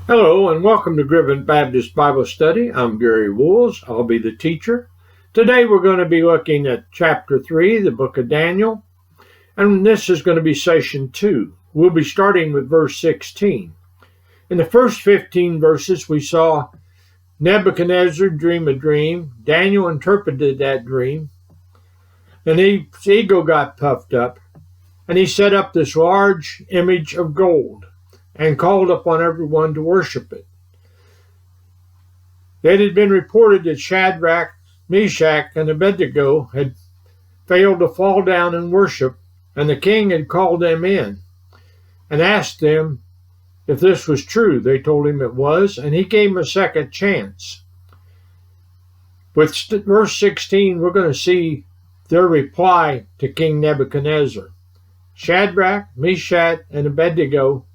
Hello and welcome to Griffin Baptist Bible Study. I'm Gary Wools. I'll be the teacher. Today we're going to be looking at chapter 3, the book of Daniel, and this is going to be session 2. We'll be starting with verse 16. In the first 15 verses we saw Nebuchadnezzar dream a dream. Daniel interpreted that dream, and his ego got puffed up, and he set up this large image of gold and called upon everyone to worship it. It had been reported that Shadrach, Meshach, and Abednego had failed to fall down and worship, and the king had called them in and asked them if this was true. They told him it was, and he gave them a second chance. With verse 16, we're going to see their reply to King Nebuchadnezzar. Shadrach, Meshach, and Abednego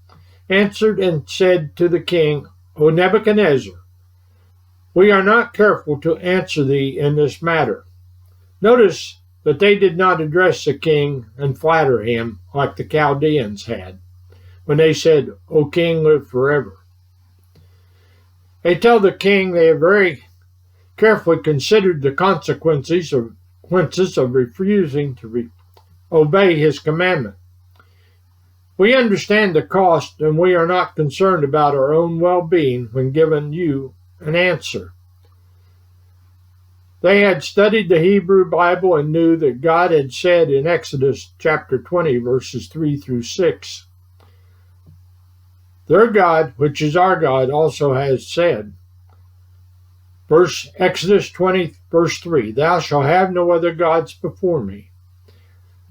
answered and said to the king, O Nebuchadnezzar, we are not careful to answer thee in this matter. Notice that they did not address the king and flatter him like the Chaldeans had when they said, O king, live forever. They tell the king they have very carefully considered the consequences of refusing to obey his commandment. We understand the cost, and we are not concerned about our own well-being when giving you an answer. They had studied the Hebrew Bible and knew that God had said in Exodus chapter 20, verses 3 through 6, their God, which is our God, also has said, Exodus 20, verse 3, Thou shalt have no other gods before me.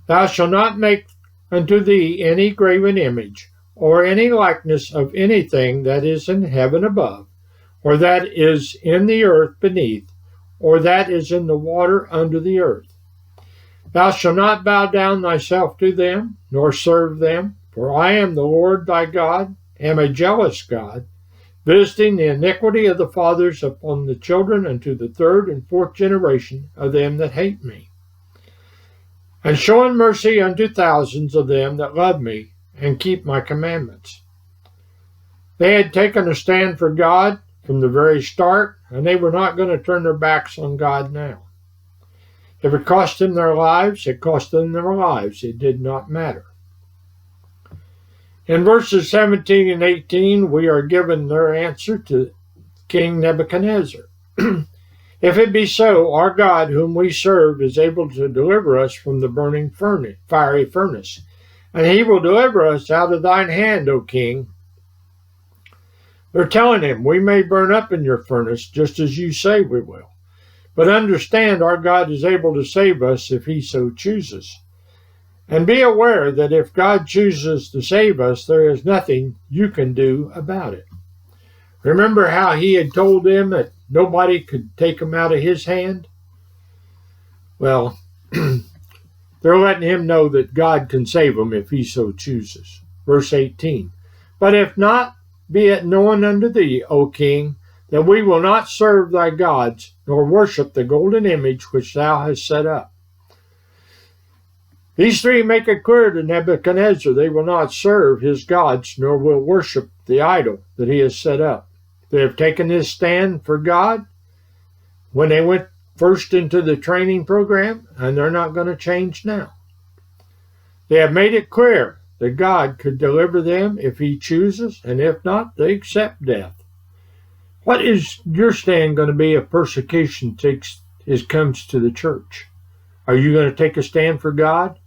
Thou shalt not make unto thee any graven image, or any likeness of anything that is in heaven above, or that is in the earth beneath, or that is in the water under the earth. Thou shalt not bow down thyself to them, nor serve them, for I am the Lord thy God, am a jealous God, visiting the iniquity of the fathers upon the children unto the third and fourth generation of them that hate me, and showing mercy unto thousands of them that love me and keep my commandments. They had taken a stand for God from the very start, and they were not going to turn their backs on God now. If it cost them their lives, it cost them their lives. It did not matter. In verses 17 and 18, we are given their answer to King Nebuchadnezzar. If it be so, our God, whom we serve, is able to deliver us from the burning fiery furnace, and he will deliver us out of thine hand, O king. They're telling him, we may burn up in your furnace, just as you say we will. But understand, our God is able to save us if he so chooses. And be aware that if God chooses to save us, there is nothing you can do about it. Remember how he had told them that nobody could take them out of his hand? Well, they're letting him know that God can save them if he so chooses. Verse 18, But if not, be it known unto thee, O king, that we will not serve thy gods, nor worship the golden image which thou hast set up. These three make it clear to Nebuchadnezzar they will not serve his gods, nor will worship the idol that he has set up. They have taken this stand for God when they went first into the training program, and they're not going to change now. They have made it clear that God could deliver them if he chooses, and if not, they accept death. What is your stand going to be if persecution comes to the church? Are you going to take a stand for God?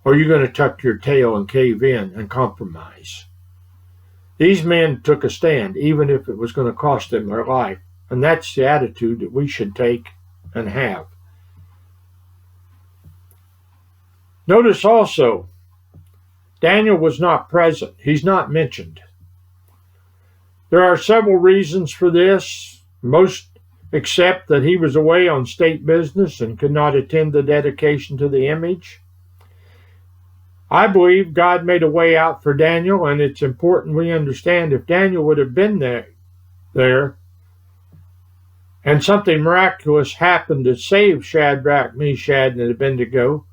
Or are you going to tuck your tail and cave in and compromise? These men took a stand, even if it was going to cost them their life. And that's the attitude that we should take and have. Notice also, Daniel was not present. He's not mentioned. There are several reasons for this. Most accept that he was away on state business and could not attend the dedication to the image. I believe God made a way out for Daniel, and it's important we understand if Daniel would have been there, and something miraculous happened to save Shadrach, Meshach, and Abednego,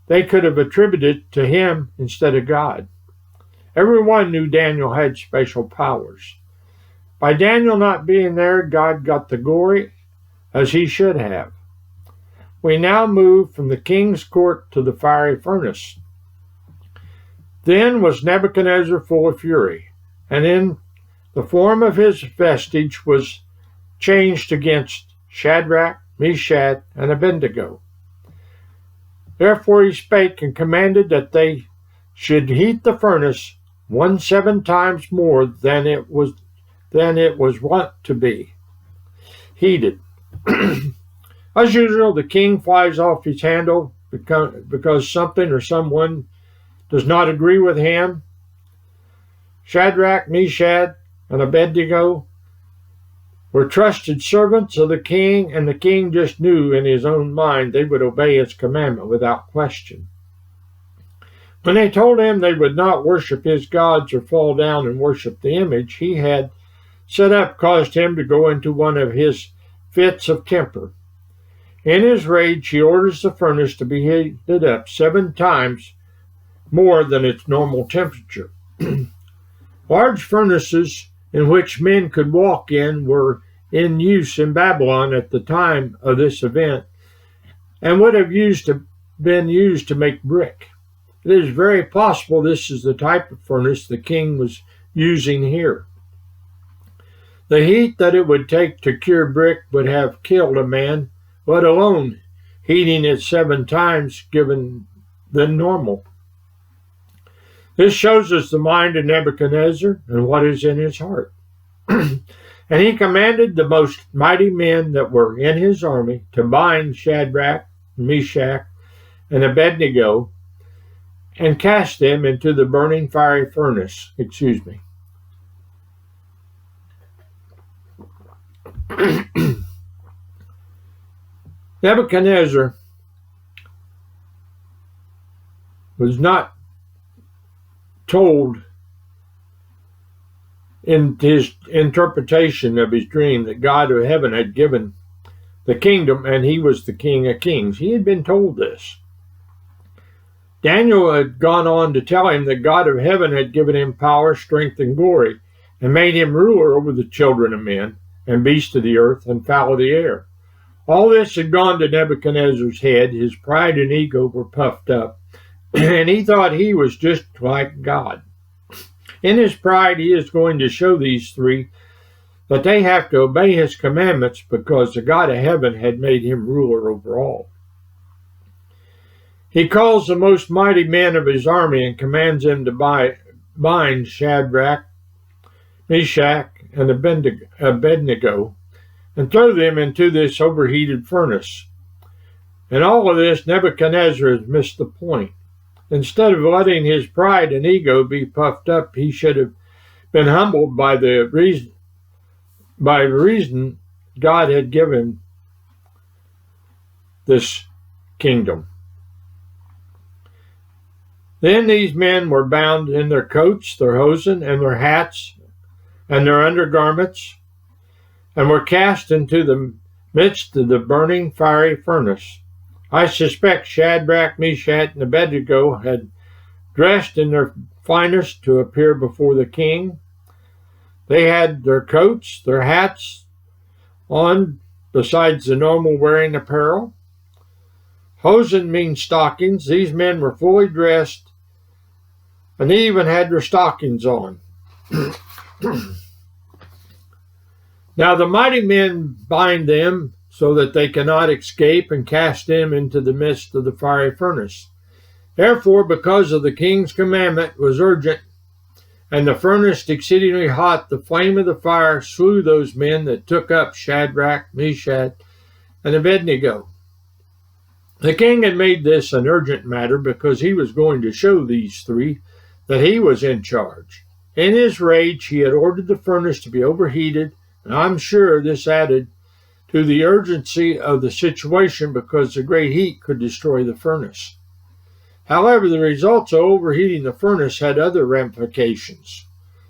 they could have attributed it to him instead of God. Everyone knew Daniel had special powers. By Daniel not being there, God got the glory as he should have. We now move from the king's court to the fiery furnace. Then was Nebuchadnezzar full of fury, and in the form of his vestige was changed against Shadrach, Meshach, and Abednego. Therefore he spake and commanded that they should heat the furnace 17 times more than it was wont to be heated. As usual, the king flies off his handle because something or someone does not agree with him. Shadrach, Meshach, and Abednego were trusted servants of the king, and the king just knew in his own mind they would obey his commandment without question. When they told him they would not worship his gods or fall down and worship the image he had set up, caused him to go into one of his fits of temper. In his rage, he orders the furnace to be heated up 7 times more than its normal temperature. Large furnaces in which men could walk in were in use in Babylon at the time of this event and would have been used to make brick. It is very possible this is the type of furnace the king was using here. The heat that it would take to cure brick would have killed a man, let alone heating it 7 times given than normal. This shows us the mind of Nebuchadnezzar and what is in his heart. And he commanded the most mighty men that were in his army to bind Shadrach, Meshach, and Abednego and cast them into the burning fiery furnace. Nebuchadnezzar was not told in his interpretation of his dream that God of heaven had given the kingdom and he was the King of Kings. He had been told this. Daniel had gone on to tell him that God of heaven had given him power, strength, and glory, and made him ruler over the children of men, and beasts of the earth, and fowl of the air. All this had gone to Nebuchadnezzar's head. His pride and ego were puffed up, and he thought he was just like God. In his pride, he is going to show these 3 that they have to obey his commandments because the God of heaven had made him ruler over all. He calls the most mighty men of his army and commands them to bind Shadrach, Meshach, and Abednego and throw them into this overheated furnace. In all of this, Nebuchadnezzar has missed the point. Instead of letting his pride and ego be puffed up, he should have been humbled by the reason God had given this kingdom. Then these men were bound in their coats, their hosen, and their hats, and their undergarments, and were cast into the midst of the burning fiery furnace. I suspect Shadrach, Meshach, and Abednego had dressed in their finest to appear before the king. They had their coats, their hats on, besides the normal wearing apparel. Hosen means stockings. These men were fully dressed, and they even had their stockings on. Now the mighty men bind them so that they cannot escape and cast them into the midst of the fiery furnace. Therefore, because of the king's commandment was urgent, and the furnace exceedingly hot, the flame of the fire slew those men that took up Shadrach, Meshach, and Abednego. The king had made this an urgent matter because he was going to show these 3 that he was in charge. In his rage, he had ordered the furnace to be overheated, and I'm sure this added to the urgency of the situation because the great heat could destroy the furnace. However, the results of overheating the furnace had other ramifications.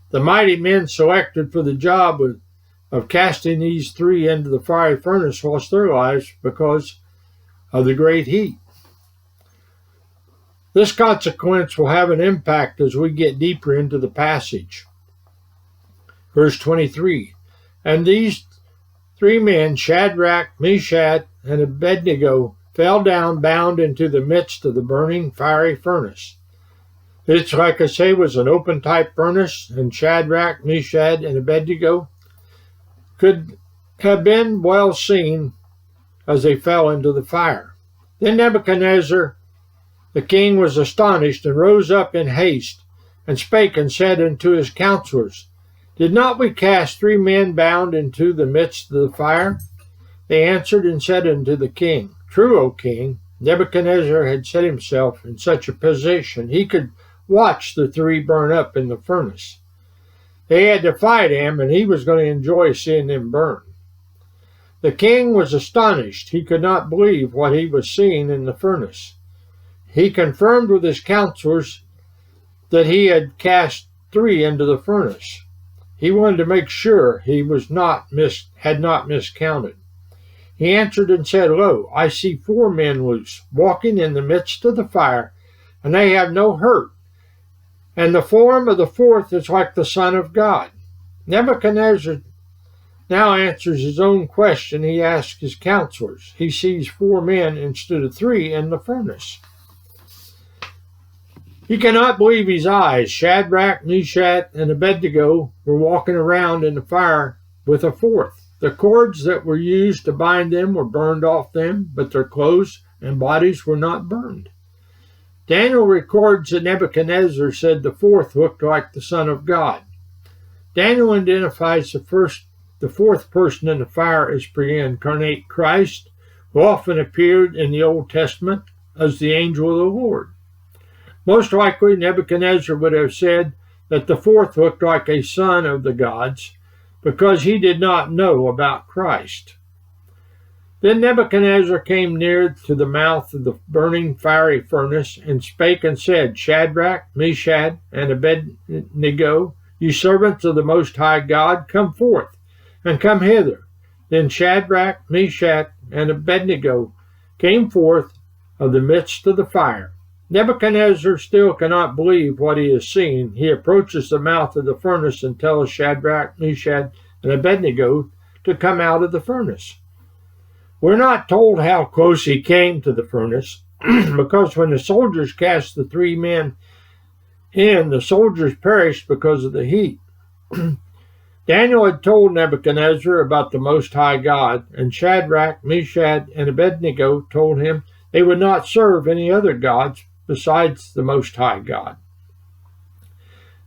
The mighty men selected for the job of casting these 3 into the fiery furnace lost their lives because of the great heat. This consequence will have an impact as we get deeper into the passage. Verse 23, And these three men, Shadrach, Meshach, and Abednego, fell down bound into the midst of the burning fiery furnace. This, like I say, was an open type furnace, and Shadrach, Meshach, and Abednego could have been well seen as they fell into the fire. Then Nebuchadnezzar the king was astonished, and rose up in haste, and spake and said unto his counselors, Did not we cast 3 men bound into the midst of the fire? They answered and said unto the king, True, O king. Nebuchadnezzar had set himself in such a position he could watch the 3 burn up in the furnace. They had defied him, and he was going to enjoy seeing them burn. The king was astonished. He could not believe what he was seeing in the furnace. He confirmed with his counselors that he had cast 3 into the furnace. He wanted to make sure he had not miscounted. He answered and said, Lo, I see 4 men loose, walking in the midst of the fire, and they have no hurt. And the form of the 4th is like the Son of God. Nebuchadnezzar now answers his own question he asked his counselors. He sees 4 men instead of 3 in the furnace. He cannot believe his eyes. Shadrach, Meshach, and Abednego were walking around in the fire with a 4th. The cords that were used to bind them were burned off them, but their clothes and bodies were not burned. Daniel records that Nebuchadnezzar said the 4th looked like the Son of God. Daniel identifies the 4th person in the fire as pre-incarnate Christ, who often appeared in the Old Testament as the angel of the Lord. Most likely, Nebuchadnezzar would have said that the 4th looked like a son of the gods because he did not know about Christ. Then Nebuchadnezzar came near to the mouth of the burning fiery furnace and spake and said, Shadrach, Meshach, and Abednego, ye servants of the Most High God, come forth, and come hither. Then Shadrach, Meshach, and Abednego came forth of the midst of the fire. Nebuchadnezzar still cannot believe what he has seen. He approaches the mouth of the furnace and tells Shadrach, Meshach, and Abednego to come out of the furnace. We're not told how close he came to the furnace, because when the soldiers cast the 3 men in, the soldiers perished because of the heat. Daniel had told Nebuchadnezzar about the Most High God, and Shadrach, Meshach, and Abednego told him they would not serve any other gods besides the Most High God.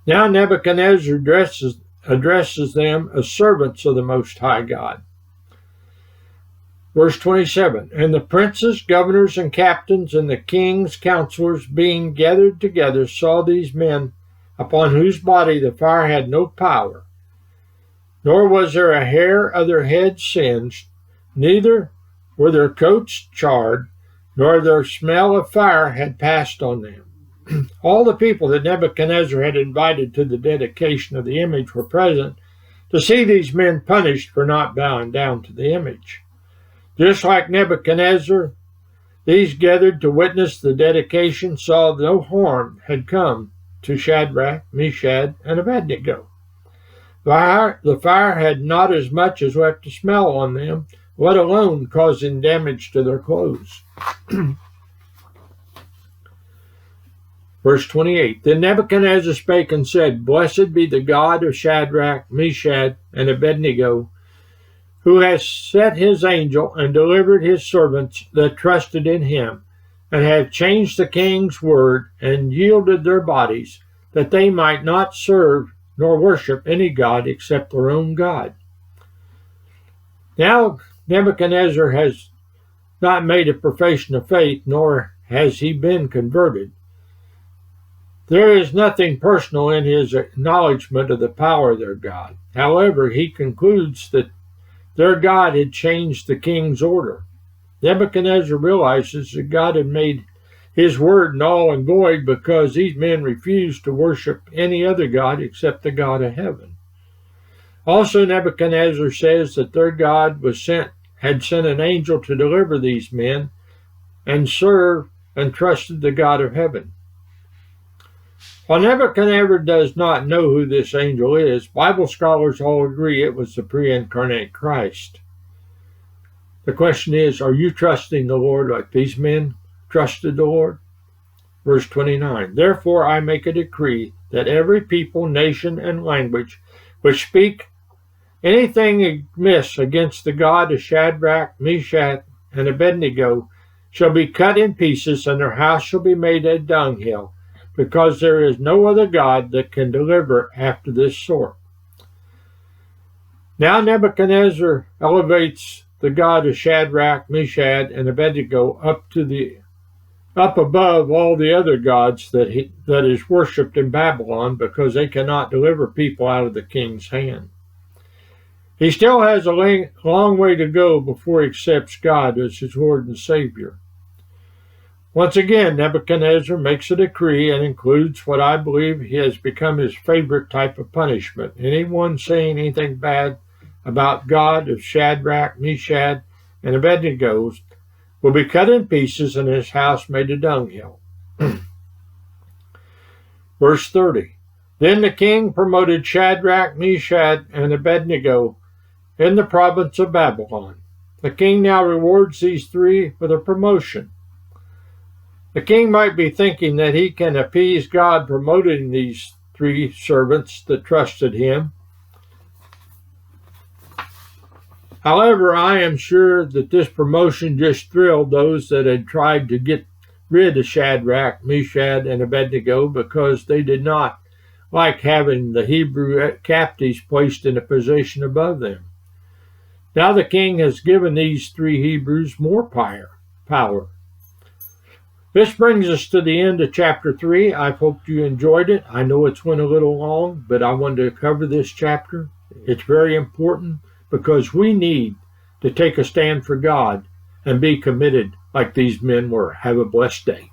Now Nebuchadnezzar addresses them as servants of the Most High God. Verse 27, And the princes, governors, and captains, and the king's counselors, being gathered together, saw these men, upon whose body the fire had no power, nor was there a hair of their heads singed, neither were their coats charred, nor their smell of fire had passed on them. All the people that Nebuchadnezzar had invited to the dedication of the image were present to see these men punished for not bowing down to the image. Just like Nebuchadnezzar, these gathered to witness the dedication saw no harm had come to Shadrach, Meshach, and Abednego. The fire had not as much as left a smell on them, let alone causing damage to their clothes. Verse 28, Then Nebuchadnezzar spake and said, Blessed be the God of Shadrach, Meshach, and Abednego, who has set his angel and delivered his servants that trusted in him, and have changed the king's word, and yielded their bodies, that they might not serve nor worship any god except their own God. Now Nebuchadnezzar has not made a profession of faith, nor has he been converted. There is nothing personal in his acknowledgement of the power of their God. However, he concludes that their God had changed the king's order. Nebuchadnezzar realizes that God had made his word null and void because these men refused to worship any other god except the God of heaven. Also, Nebuchadnezzar says that their God had sent an angel to deliver these men and serve and trusted the God of heaven. While Nebuchadnezzar does not know who this angel is, Bible scholars all agree it was the pre-incarnate Christ. The question is, are you trusting the Lord like these men trusted the Lord? Verse 29, therefore I make a decree that every people, nation, and language which speak anything amiss against the God of Shadrach, Meshach, and Abednego shall be cut in pieces, and their house shall be made a dunghill, because there is no other God that can deliver after this sort. Now Nebuchadnezzar elevates the God of Shadrach, Meshach, and Abednego up above all the other gods that is worshipped in Babylon, because they cannot deliver people out of the king's hand. He still has a long way to go before he accepts God as his Lord and Savior. Once again, Nebuchadnezzar makes a decree and includes what I believe has become his favorite type of punishment. Anyone saying anything bad about God of Shadrach, Meshach, and Abednego will be cut in pieces and his house made a dunghill. Verse 30. Then the king promoted Shadrach, Meshach, and Abednego in the province of Babylon. The king now rewards these three with a promotion. The king might be thinking that he can appease God promoting these three servants that trusted him. However, I am sure that this promotion just thrilled those that had tried to get rid of Shadrach, Meshach, and Abednego, because they did not like having the Hebrew captives placed in a position above them. Now the king has given these three Hebrews more power. This brings us to the end of chapter 3. I hope you enjoyed it. I know it's went a little long, but I wanted to cover this chapter. It's very important because we need to take a stand for God and be committed like these men were. Have a blessed day.